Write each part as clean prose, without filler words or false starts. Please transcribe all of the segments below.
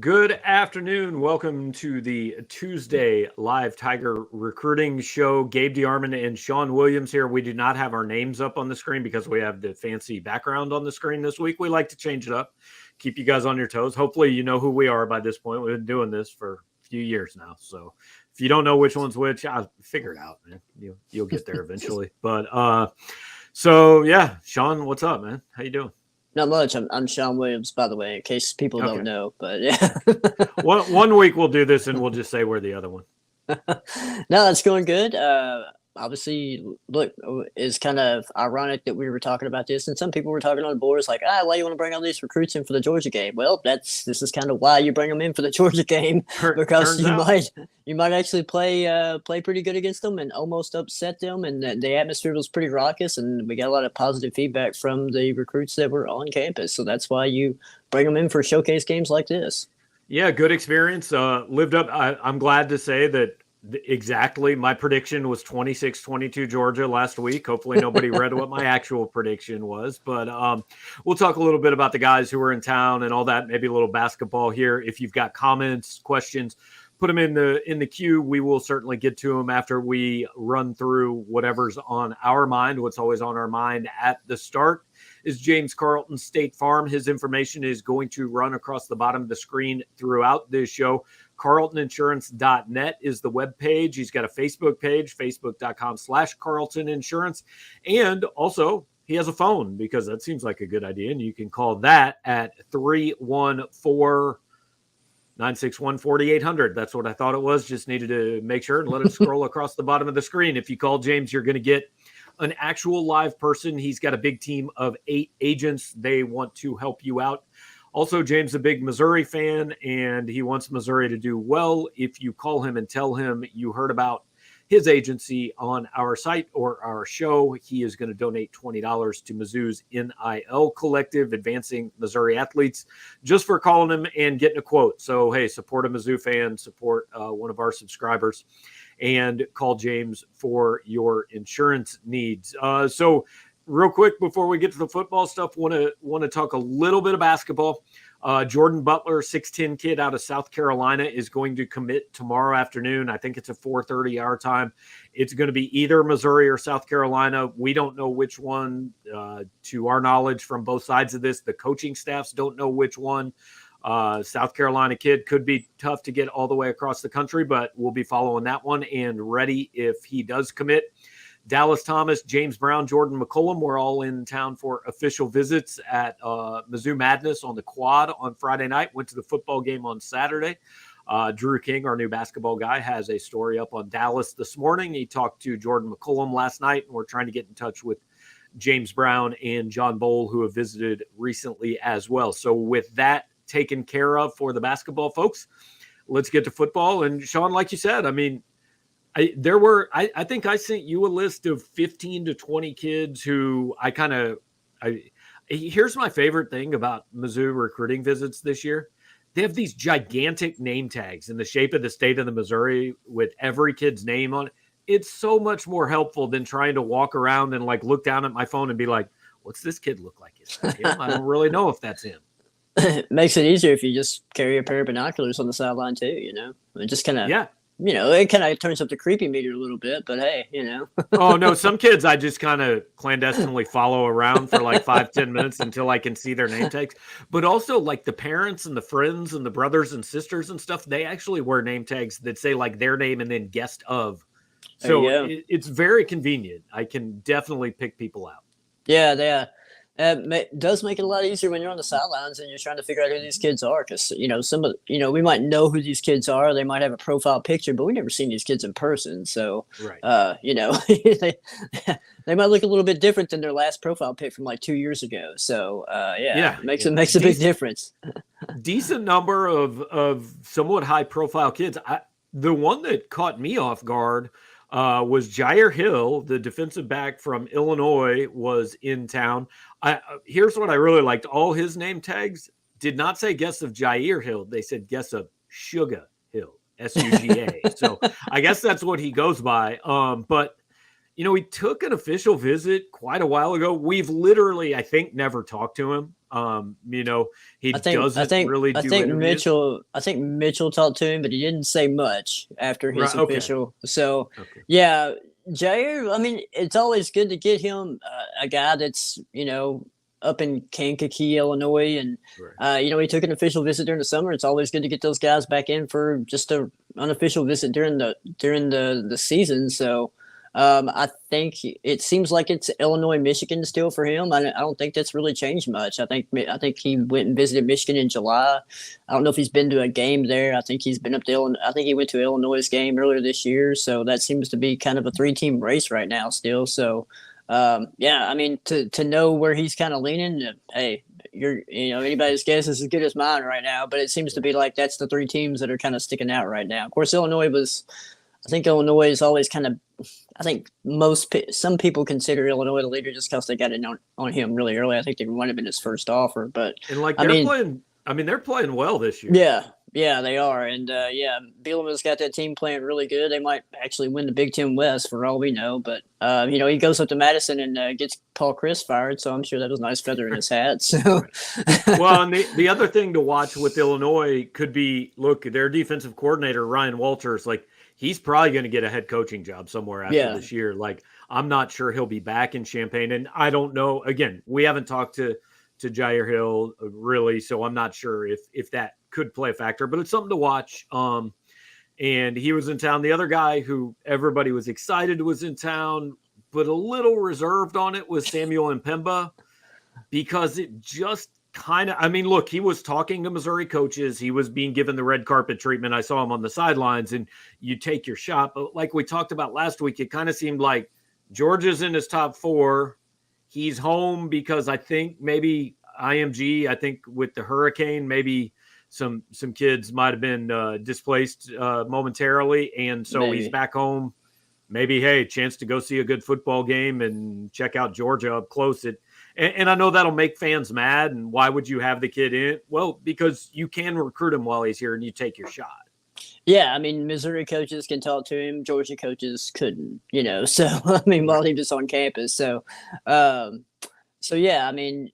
Good afternoon. Welcome to the Tuesday Live Tiger Recruiting Show. Gabe, DeArmond, and Sean Williams here. We do not have our names up on the screen because we have the fancy background on the screen this week. We like to change it up, keep you guys on your toes. Hopefully you know who we are by this point. We've been doing this for a few years now. So if you don't know which one's which, I'll figure it out, man. You'll get there eventually. But so yeah, Sean, what's up, man? How you doing? Not much. I'm Sean Williams, by the way, in case people don't know. But yeah, one week we'll do this and we'll just say we're the other one. No, it's going good. Obviously, look, it's kind of ironic that we were talking about this, and some people were talking on the boards like, why you want to bring all these recruits in for the Georgia game? Well, this is kind of why you bring them in for the Georgia game, because you might actually play pretty good against them and almost upset them, and the atmosphere was pretty raucous, and we got a lot of positive feedback from the recruits that were on campus. So that's why you bring them in for showcase games like this. Yeah, good experience. Lived up. I'm glad to say that exactly my prediction was 26-22 Georgia last week. Hopefully nobody read what my actual prediction was, but we'll talk a little bit about the guys who are in town and all that, maybe a little basketball here. If you've got comments, questions, put them in the queue. We will certainly get to them after we run through whatever's on our mind. What's always on our mind at the start is James Carlton, State Farm. His information is going to run across the bottom of the screen throughout this show. CarltonInsurance.net is the webpage. He's got a Facebook page, facebook.com/Carlton Insurance. And also, he has a phone, because that seems like a good idea. And you can call that at 314-961-4800. That's what I thought it was. Just needed to make sure and let it scroll across the bottom of the screen. If you call James, you're going to get an actual live person. He's got a big team of 8 agents. They want to help you out. Also, James is a big Missouri fan, and he wants Missouri to do well. If you call him and tell him you heard about his agency on our site or our show, he is going to donate $20 to Mizzou's NIL Collective, Advancing Missouri Athletes, just for calling him and getting a quote. So, hey, support a Mizzou fan, support one of our subscribers, and call James for your insurance needs. So real quick, before we get to the football stuff, want to talk a little bit of basketball. Jordan Butler, 6'10" kid out of South Carolina, is going to commit tomorrow afternoon. I think it's a 4:30 our time. It's going to be either Missouri or South Carolina. We don't know which one. To our knowledge, from both sides of this, the coaching staffs don't know which one. South Carolina kid could be tough to get all the way across the country, but we'll be following that one and ready if he does commit. Dallas Thomas, James Brown, Jordan McCullum were all in town for official visits at Mizzou Madness on the Quad on Friday night. Went to the football game on Saturday. Drew King, our new basketball guy, has a story up on Dallas this morning. He talked to Jordan McCullum last night, and we're trying to get in touch with James Brown and John Bowl, who have visited recently as well. So with that taken care of for the basketball folks, let's get to football. And Sean, like you said, I mean, I think I sent you a list of 15 to 20 kids who here's my favorite thing about Mizzou recruiting visits this year. They have these gigantic name tags in the shape of the state of the Missouri with every kid's name on it. It's so much more helpful than trying to walk around and like look down at my phone and be like, what's this kid look like? Is that him? I don't really know if that's him. It makes it easier if you just carry a pair of binoculars on the sideline too, It just kind of, it kind of turns up the creepy meter a little bit, but hey, Oh, no, some kids I just kind of clandestinely follow around for like 5-10 minutes until I can see their name tags. But also like the parents and the friends and the brothers and sisters and stuff, they actually wear name tags that say like their name and then guest of. So it's very convenient. I can definitely pick people out. Yeah. It does make it a lot easier when you're on the sidelines and you're trying to figure out who these kids are, because we might know who these kids are. They might have a profile picture, but we've never seen these kids in person. So, right. They might look a little bit different than their last profile pic from like 2 years ago. So, it makes a big difference. Decent number of somewhat high profile kids. The one that caught me off guard was Jair Hill, the defensive back from Illinois, was in town. Here's what I really liked. All his name tags did not say guest of Jair Hill. They said guest of Sugar Hill, Suga. So I guess that's what he goes by. But he took an official visit quite a while ago. We've literally, I think, never talked to him. He doesn't really do interviews. I think Mitchell talked to him, but he didn't say much after his Right, okay. official. So, Okay. yeah, Jair, I mean, it's always good to get him a guy that's, up in Kankakee, Illinois. And, Right. he took an official visit during the summer. It's always good to get those guys back in for just a unofficial visit during the season. So, I think it seems like it's Illinois, Michigan still for him. I don't think that's really changed much. I think he went and visited Michigan in July. I don't know if he's been to a game there. I think he's been up to Illinois. I think he went to Illinois' game earlier this year. So that seems to be kind of a 3-team race right now still. So, yeah, I mean, to know where he's kind of leaning, hey, anybody's guess is as good as mine right now. But it seems to be like that's the 3 teams that are kind of sticking out right now. Of course, I think Illinois is always kind of. I think some people consider Illinois the leader just because they got it on him really early. I think they might have been his first offer, but they're playing well this year. Yeah, they are, and Bielema's got that team playing really good. They might actually win the Big Ten West for all we know. But he goes up to Madison and gets Paul Chris fired, so I'm sure that was a nice feather in his hat. So, well, and the other thing to watch with Illinois could be their defensive coordinator Ryan Walters, he's probably going to get a head coaching job somewhere after this year. I'm not sure he'll be back in Champaign. And I don't know, again, we haven't talked to Jair Hill really, so I'm not sure if that could play a factor, but it's something to watch. And he was in town. The other guy who everybody was excited was in town, but a little reserved on it was Samuel Mpemba, because it just he was talking to Missouri coaches. He was being given the red carpet treatment. I saw him on the sidelines, and you take your shot. But like we talked about last week, it kind of seemed like Georgia's in his top 4. He's home because I think maybe IMG, I think with the hurricane, maybe some kids might have been displaced momentarily. And so he's back home. Maybe, hey, chance to go see a good football game and check out Georgia up close. And I know that'll make fans mad. And why would you have the kid in? Well, because you can recruit him while he's here and you take your shot. Yeah, I mean, Missouri coaches can talk to him. Georgia coaches couldn't, So, I mean, while he was on campus. So, yeah, I mean,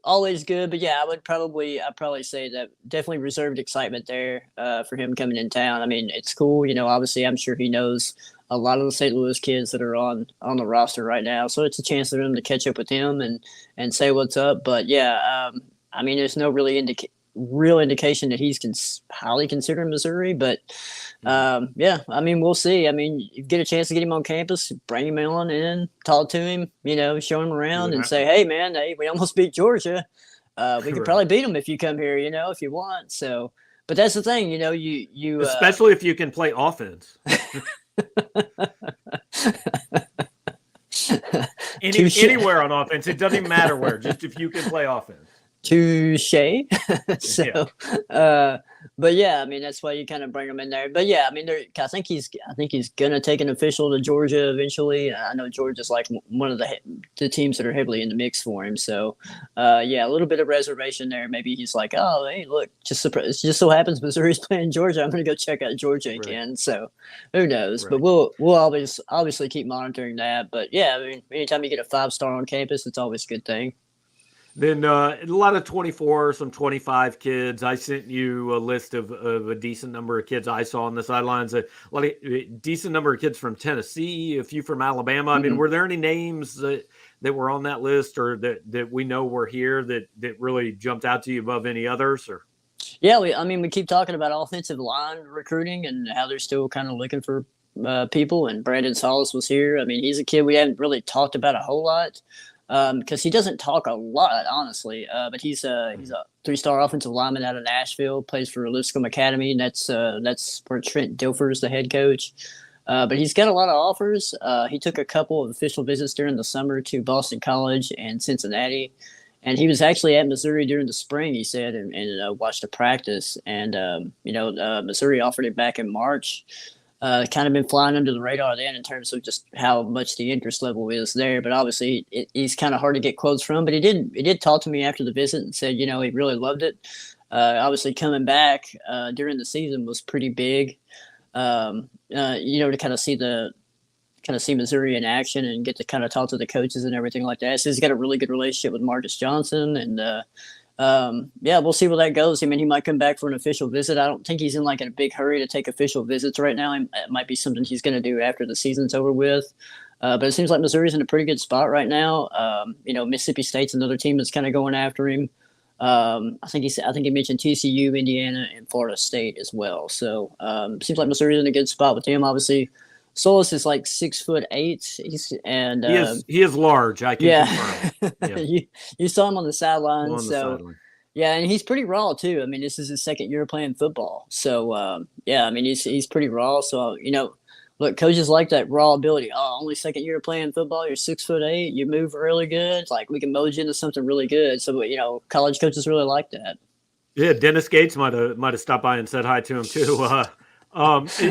always good. But, yeah, I'd probably say that definitely reserved excitement there for him coming in town. I mean, it's cool. Obviously, I'm sure he knows a lot of the St. Louis kids that are on the roster right now. So it's a chance for him to catch up with him and say what's up. But, yeah, I mean, there's no real indication that he's highly considered Missouri. But, yeah, I mean, we'll see. I mean, you get a chance to get him on campus, bring him on in, talk to him, show him around and say, hey, man, we almost beat Georgia. We could probably beat them if you come here, if you want. So, but that's the thing, you especially if you can play offense. Anywhere on offense, it doesn't even matter where. Just if you can play offense. Touche. So, but yeah, I mean that's why you kind of bring them in there. But yeah, I mean, I think he's gonna take an official to Georgia eventually. I know Georgia's like one of the teams that are heavily in the mix for him. So, yeah, a little bit of reservation there. Maybe he's like, oh, hey, look, it just so happens Missouri's playing Georgia. I'm gonna go check out Georgia again. So, who knows? Right. But we'll always obviously keep monitoring that. But yeah, I mean, anytime you get a 5-star on campus, it's always a good thing. Then a lot of 24, some 25 kids. I sent you a list of a decent number of kids I saw on the sidelines. A decent number of kids from Tennessee, a few from Alabama. I mean, were there any names that were on that list or that we know were here that really jumped out to you above any others? Or yeah, we keep talking about offensive line recruiting and how they're still kind of looking for people. And Brandon Salas was here. I mean, he's a kid we haven't really talked about a whole lot. Because he doesn't talk a lot, honestly. But he's a 3-star offensive lineman out of Nashville, plays for Lipscomb Academy, and that's where Trent Dilfer is the head coach. But he's got a lot of offers. He took a couple of official visits during the summer to Boston College and Cincinnati, and he was actually at Missouri during the spring, he said, and watched a practice. And Missouri offered him back in March. Kind of been flying under the radar then in terms of just how much the interest level is there. But obviously he's kind of hard to get quotes from. But he did talk to me after the visit and said, he really loved it. Obviously coming back during the season was pretty big, to kind of see the kind of see Missouri in action and get to kind of talk to the coaches and everything like that. So he's got a really good relationship with Marcus Johnson, and yeah, we'll see where that goes. I mean, he might come back for an official visit. I don't think he's in like a big hurry to take official visits right now. It might be something he's going to do after the season's over with. But it seems like Missouri's in a pretty good spot right now. Mississippi State's another team that's kind of going after him. I think he mentioned TCU, Indiana, and Florida State as well. So seems like Missouri's in a good spot with him. Obviously, Solis is like 6'8", he is large. I can confirm. Yeah. you saw him on the sideline. Yeah, and he's pretty raw too. I mean, this is his second year playing football. So yeah, I mean he's pretty raw. So look, coaches like that raw ability. Oh, only second year playing football. You're 6'8". You move really good. Like we can mold you into something really good. So college coaches really like that. Yeah, Dennis Gates might have stopped by and said hi to him too.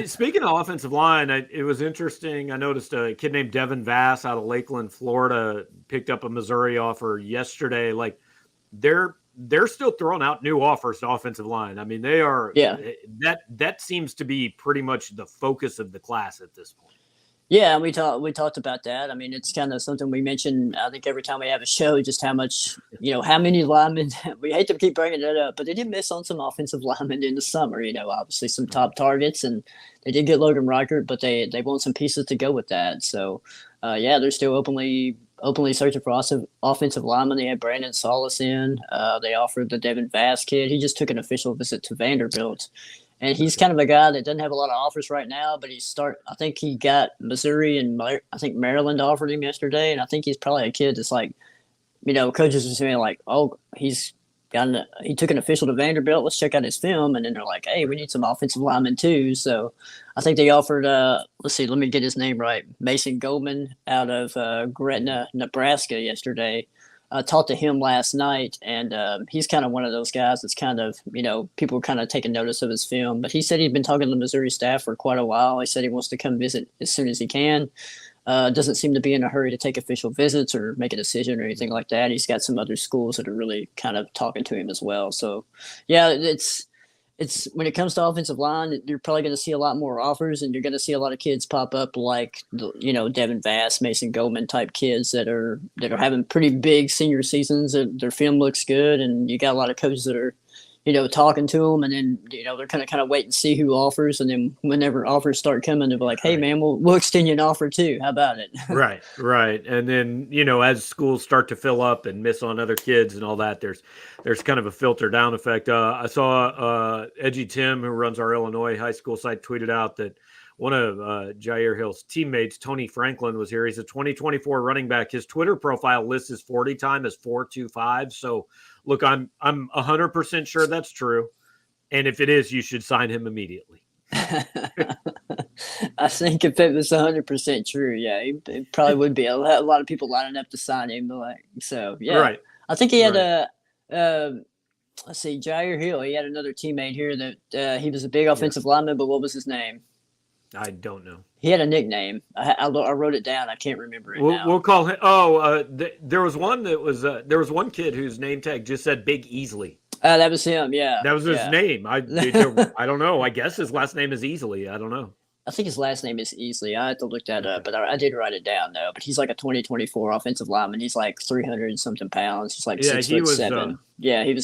Speaking of offensive line, it was interesting. I noticed a kid named Devin Vass out of Lakeland, Florida, picked up a Missouri offer yesterday. Like they're still throwing out new offers to offensive line. I mean, they are. Yeah. That seems to be pretty much the focus of the class at this point. Yeah, we talked about that. I mean, it's kind of something we mention, I think, every time we have a show, just how much, how many linemen, we hate to keep bringing it up, but they did miss on some offensive linemen in the summer, obviously some top targets, and they did get Logan Reichert, but they want some pieces to go with that. So, yeah, they're still openly searching for offensive linemen. They had Brandon Solis in. They offered the Devin Vass kid. He just took an official visit to Vanderbilt. And he's kind of a guy that doesn't have a lot of offers right now, but I think he got Missouri and I think Maryland offered him yesterday. And I think he's probably a kid that's like, coaches are saying like, oh, he took an official to Vanderbilt. Let's check out his film. And then they're like, hey, we need some offensive linemen too. So I think they offered, let's see, let me get his name right. Mason Goldman out of Gretna, Nebraska yesterday. Talked to him last night, and he's kind of one of those guys that's kind of, people are kind of taking notice of his film. But he said he'd been talking to the Missouri staff for quite a while. He said he wants to come visit as soon as he can. Doesn't seem to be in a hurry to take official visits or make a decision or anything like that. He's got some other schools that are really kind of talking to him as well. So, yeah, it's when it comes to offensive line, you're probably going to see a lot more offers, and you're going to see a lot of kids pop up like, Devin Vass, Mason Goldman type kids that are having pretty big senior seasons. Their film looks good, and you got a lot of coaches that are, talking to them, and then, they're kind of wait and see who offers. And then whenever offers start coming, they'll be like, hey, man, we'll extend you an offer too. How about it? Right. And then, as schools start to fill up and miss on other kids and all that, there's kind of a filter down effect. I saw Edgy Tim, who runs our Illinois high school site, tweeted out that one of Jair Hill's teammates, Tony Franklin, was here. He's a 2024 running back. His Twitter profile lists his 40 time as 4.25. So, look, I'm 100% sure that's true. And if it is, you should sign him immediately. I think if it was 100% true, yeah, it probably would be a lot of people lining up to sign him. So, yeah. Right. I think he had let's see, Jair Hill. He had another teammate here that he was a big offensive lineman, but what was his name? I don't know. He had a nickname. I wrote it down. I can't remember it now. We'll call him. There was one that was. There was one kid whose name tag just said Big Easley. That was him. Yeah, that was his name. I don't know. I guess his last name is Easley. I don't know. I think his last name is Easley. I have to look that up, but I did write it down though. But he's like a 2024 offensive lineman. He's like 300 and something pounds. He's like 6'7". He was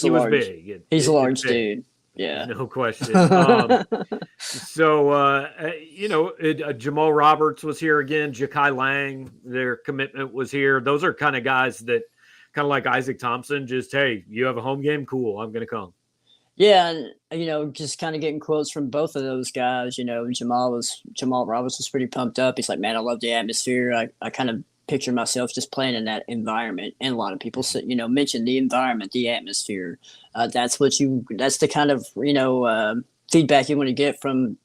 large. Big. He's a large dude. Yeah, no question. Jamal Roberts was here again. Ja'Kai Lang, their commitment was here. Those are kind of guys that kind of like Isaac Thompson. Just, hey, you have a home game, cool. I'm going to come. Yeah, and just kind of getting quotes from both of those guys. Jamal Roberts was pretty pumped up. He's like, man, I love the atmosphere. I kind of picture myself just playing in that environment. And a lot of people said, mention the environment, the atmosphere. That's the kind of, feedback you want to get from,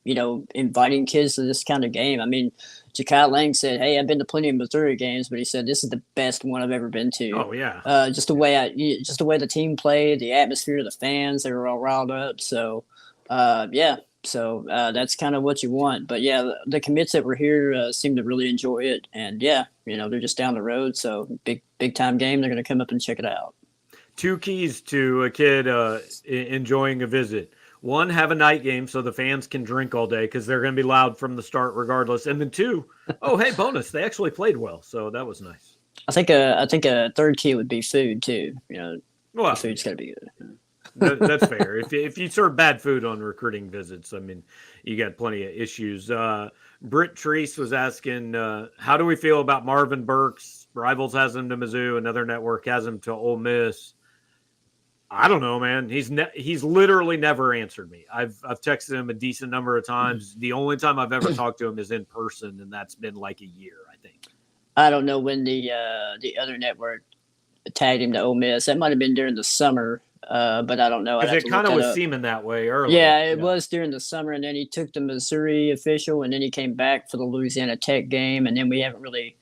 inviting kids to this kind of game. I mean, Ja'Kai Lang said, hey, I've been to plenty of Missouri games, but he said, this is the best one I've ever been to. Oh yeah. Just the way the team played, the atmosphere, the fans, they were all riled up. So, yeah. So that's kind of what you want. But, yeah, the commits that were here seem to really enjoy it. And, yeah, they're just down the road. So big time game. They're going to come up and check it out. Two keys to a kid enjoying a visit. one, have a night game so the fans can drink all day because they're going to be loud from the start regardless. And then two, oh, hey, bonus, they actually played well. So that was nice. I think a third key would be food too. The food's got to be good. That's fair. If you serve bad food on recruiting visits, I mean, you got plenty of issues. Britt Treese was asking, how do we feel about Marvin Burks? Rivals has him to Mizzou. Another network has him to Ole Miss. I don't know, man. He's literally never answered me. I've texted him a decent number of times. The only time I've ever talked to him is in person, and that's been like a year, I think. I don't know when the other network tagged him to Ole Miss. That might have been during the summer. But I don't know. Because it kind of was seeming that way earlier. Yeah, it was during the summer, and then he took the Missouri official, and then he came back for the Louisiana Tech game, and then we haven't really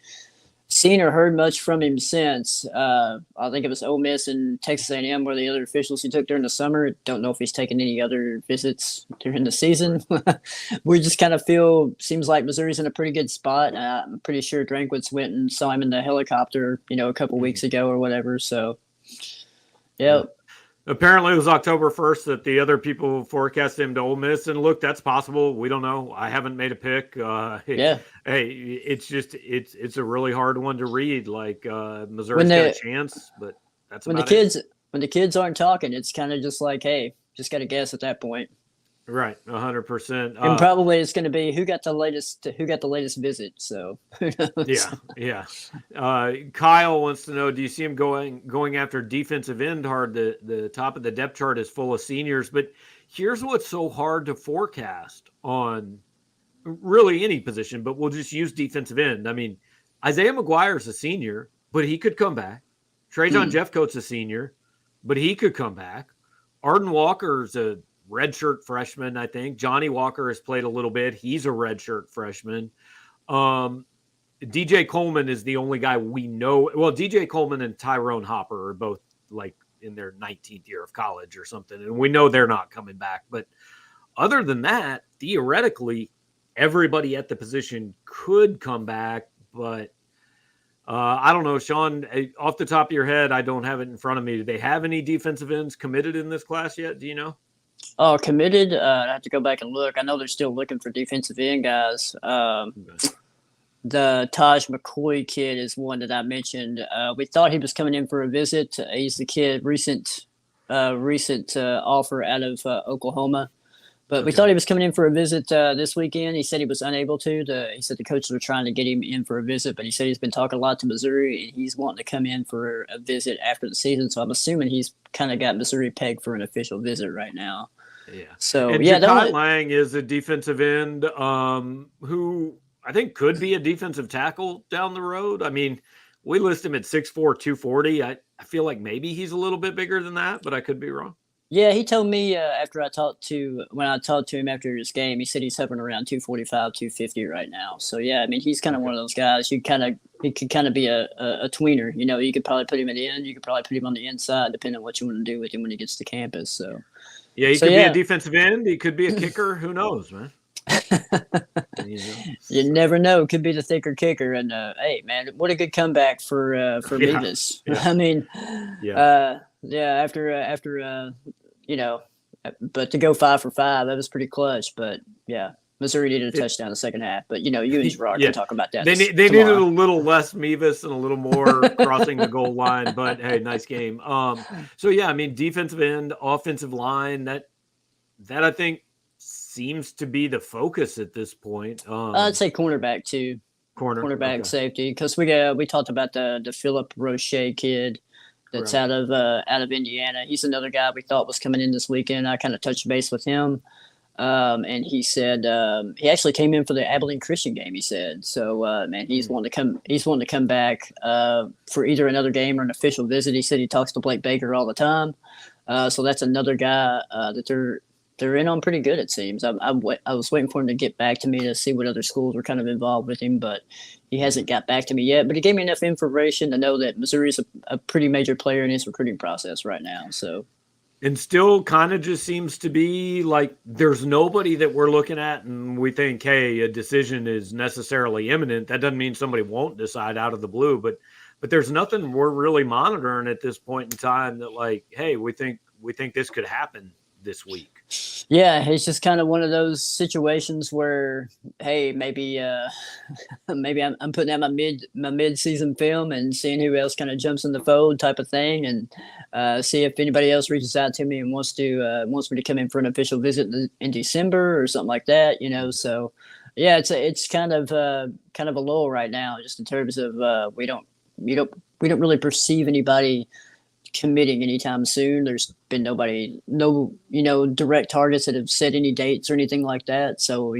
seen or heard much from him since. I think it was Ole Miss and Texas A&M were the other officials he took during the summer. Don't know if he's taken any other visits during the season. We just kind of seems like Missouri's in a pretty good spot. I'm pretty sure Drankwitz went and saw him in the helicopter, a couple weeks ago or whatever. So, yeah. Apparently, it was October 1st that the other people forecast him to Ole Miss. And look, that's possible. We don't know. I haven't made a pick. Hey, it's a really hard one to read. Like Missouri's got a chance, but that's when about when the kids aren't talking, it's kind of just like, hey, just got to guess at that point. Right, 100%. And probably it's going to be who got the latest visit. So yeah. Kyle wants to know: do you see him going after defensive end hard? The top of the depth chart is full of seniors, but here's what's so hard to forecast on really any position. But we'll just use defensive end. I mean, Isaiah McGuire's a senior, but he could come back. Trajan Jeffcoat's a senior, but he could come back. Arden Walker's a redshirt freshman, I think. Johnny Walker has played a little bit. He's a redshirt freshman. DJ Coleman is the only guy we know. Well, DJ Coleman and Tyrone Hopper are both like in their 19th year of college or something, and we know they're not coming back. But other than that, theoretically, everybody at the position could come back. But I don't know, Sean, off the top of your head, I don't have it in front of me. Do they have any defensive ends committed in this class yet? Do you know? Oh, committed? I have to go back and look. I know they're still looking for defensive end guys. The Taj McCoy kid is one that I mentioned. We thought he was coming in for a visit. He's the kid recent offer out of Oklahoma. But we thought he was coming in for a visit this weekend. He said he was unable to. He said the coaches were trying to get him in for a visit, but he said he's been talking a lot to Missouri, and he's wanting to come in for a visit after the season. So I'm assuming he's kind of got Missouri pegged for an official visit right now. Yeah. So, and Jakai Lang is a defensive end who I think could be a defensive tackle down the road. I mean, we list him at 6'4", 240. I feel like maybe he's a little bit bigger than that, but I could be wrong. Yeah, he told me when I talked to him after his game, he said he's hovering around 245, 250 right now. So yeah, I mean he's kind of one of those guys. He could kind of be a tweener. You could probably put him at the end. You could probably put him on the inside, depending on what you want to do with him when he gets to campus. So yeah, he could be a defensive end. He could be a kicker. Who knows, man? You never know. Could be the thicker kicker. And hey, man, what a good comeback for Mevis. Yeah. I mean, after but to go 5 for 5, that was pretty clutch. But yeah, Missouri needed a touchdown in the second half. But you and Gerard can talk about that. They needed a little less Mevis and a little more crossing the goal line. But hey, nice game. So yeah, I mean, defensive end, offensive line. That I think seems to be the focus at this point. I'd say cornerback too. Cornerback safety, because we talked about the Philip Roche kid that's out of Indiana. He's another guy we thought was coming in this weekend. I kind of touched base with him, and he said he actually came in for the Abilene Christian game. He said so. Man, he's wanting to come. He's wanting to come back for either another game or an official visit. He said he talks to Blake Baker all the time. So that's another guy that they're in on pretty good, it seems. I was waiting for him to get back to me to see what other schools were kind of involved with him, but he hasn't got back to me yet. But he gave me enough information to know that Missouri's a pretty major player in his recruiting process right now. So, and still kind of just seems to be like there's nobody that we're looking at and we think, hey, a decision is necessarily imminent. That doesn't mean somebody won't decide out of the blue, but there's nothing we're really monitoring at this point in time that like, hey, we think this could happen this week. Yeah, it's just kind of one of those situations where, hey, maybe maybe I'm putting out my mid season film and seeing who else kind of jumps in the fold type of thing, and see if anybody else reaches out to me and wants me to come in for an official visit in December or something like that. So yeah, it's kind of a lull right now, just in terms of we don't really perceive anybody committing anytime soon. There's been no direct targets that have set any dates or anything like that. So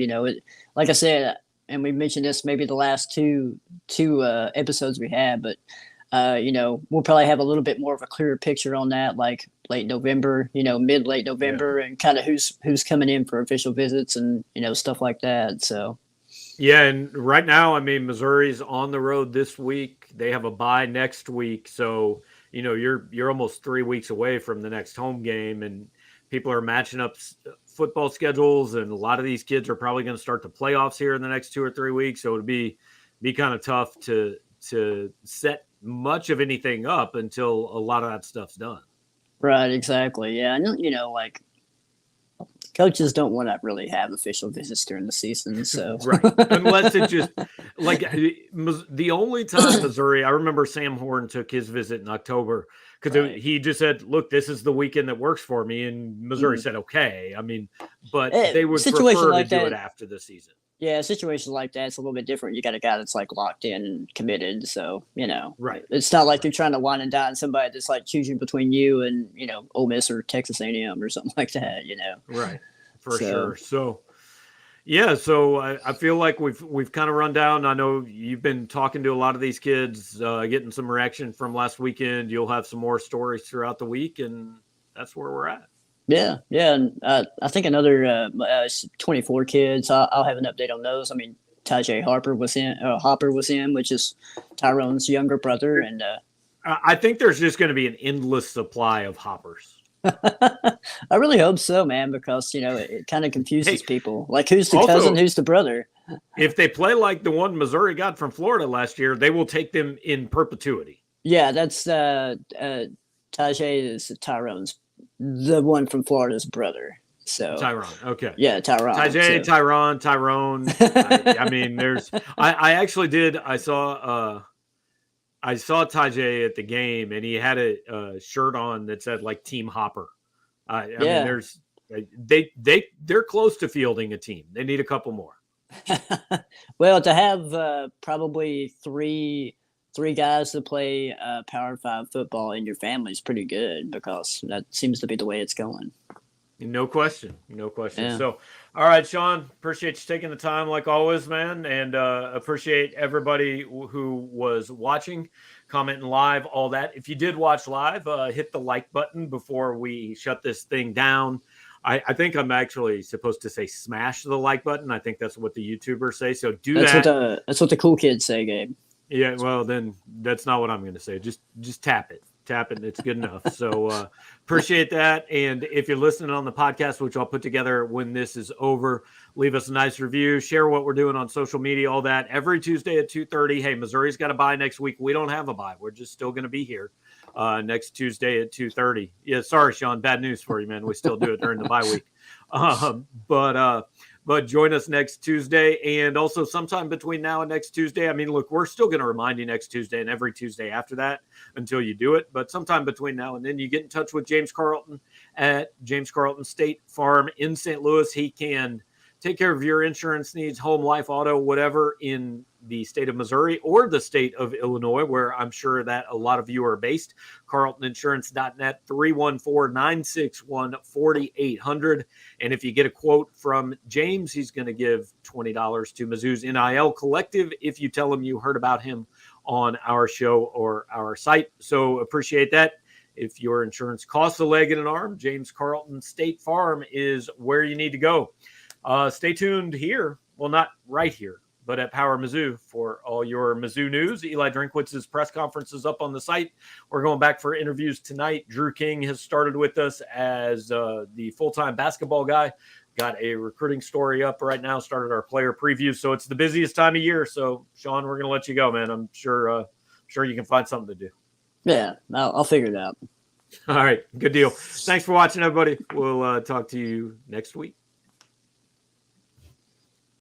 like I said, and we mentioned this maybe the last two episodes we had, but we'll probably have a little bit more of a clearer picture on that, like late November, mid late November, and kind of who's coming in for official visits and stuff like that. So. Yeah, and right now, I mean, Missouri's on the road this week. They have a bye next week, so you're almost 3 weeks away from the next home game, and people are matching up football schedules, and a lot of these kids are probably going to start the playoffs here in the next 2 or 3 weeks. So it'd be kind of tough to set much of anything up until a lot of that stuff's done. Right, exactly. Yeah, and like coaches don't want to really have official visits during the season, so right, unless it just like the only time Missouri, I remember Sam Horn took his visit in October because he just said, "Look, this is the weekend that works for me," and Missouri said, "Okay." I mean, but they would prefer to do it after the season. Yeah, a situation like that, it's a little bit different. You got a guy that's like locked in and committed, so right. It's not like you're trying to wine and dine somebody that's like choosing between you and Ole Miss or Texas A&M or something like that. Right, for sure. So yeah, so I feel like we've kind of run down. I know you've been talking to a lot of these kids, getting some reaction from last weekend. You'll have some more stories throughout the week, and that's where we're at. Yeah, and I think another 24 kids. I'll have an update on those. I mean, Tajay Hopper was in, which is Tyrone's younger brother, and I think there's just going to be an endless supply of Hoppers. I really hope so, man, because it kind of confuses people. Like, who's the cousin, who's the brother? If they play like the one Missouri got from Florida last year, they will take them in perpetuity. Yeah, that's Tajay is Tyrone's. The one from Florida's brother. So Tyrone. Okay. Yeah, Tyrone. Tajay, so. Tyrone. I mean, there's. I actually did. I saw Tajay at the game, and he had a shirt on that said like Team Hopper. I mean, they're close to fielding a team. They need a couple more. Well, to have probably three guys to play Power 5 football in your family is pretty good, because that seems to be the way it's going. No question. Yeah. So, all right, Sean, appreciate you taking the time like always, man, and appreciate everybody who was watching, commenting live, all that. If you did watch live, hit the like button before we shut this thing down. I think I'm actually supposed to say smash the like button. I think that's what the YouTubers say. So That's what the cool kids say, Gabe. Yeah, well, then that's not what I'm going to say. Just tap it. It's good enough. So appreciate that. And if you're listening on the podcast, which I'll put together when this is over, leave us a nice review, share what we're doing on social media, all that. Every Tuesday at 2:30. Hey, Missouri's got a bye next week. We don't have a bye. We're just still going to be here next Tuesday at 2:30. Yeah, sorry, Sean. Bad news for you, man. We still do it during the bye week. But join us next Tuesday, and also sometime between now and next Tuesday. I mean, look, we're still going to remind you next Tuesday and every Tuesday after that until you do it. But sometime between now and then, you get in touch with James Carlton at James Carlton State Farm in St. Louis. He can take care of your insurance needs, home, life, auto, whatever, in the state of Missouri or the state of Illinois, where I'm sure that a lot of you are based. CarltonInsurance.net, 314-961-4800. And if you get a quote from James, he's going to give $20 to Mizzou's NIL Collective if you tell him you heard about him on our show or our site. So appreciate that. If your insurance costs a leg and an arm, James Carlton State Farm is where you need to go. Stay tuned here. Well, not right here, but at Power Mizzou for all your Mizzou news. Eli Drinkwitz's press conference is up on the site. We're going back for interviews tonight. Drew King has started with us as the full-time basketball guy. Got a recruiting story up right now, started our player preview. So it's the busiest time of year. So, Sean, we're going to let you go, man. I'm sure you can find something to do. Yeah, I'll figure it out. All right. Good deal. Thanks for watching, everybody. We'll talk to you next week.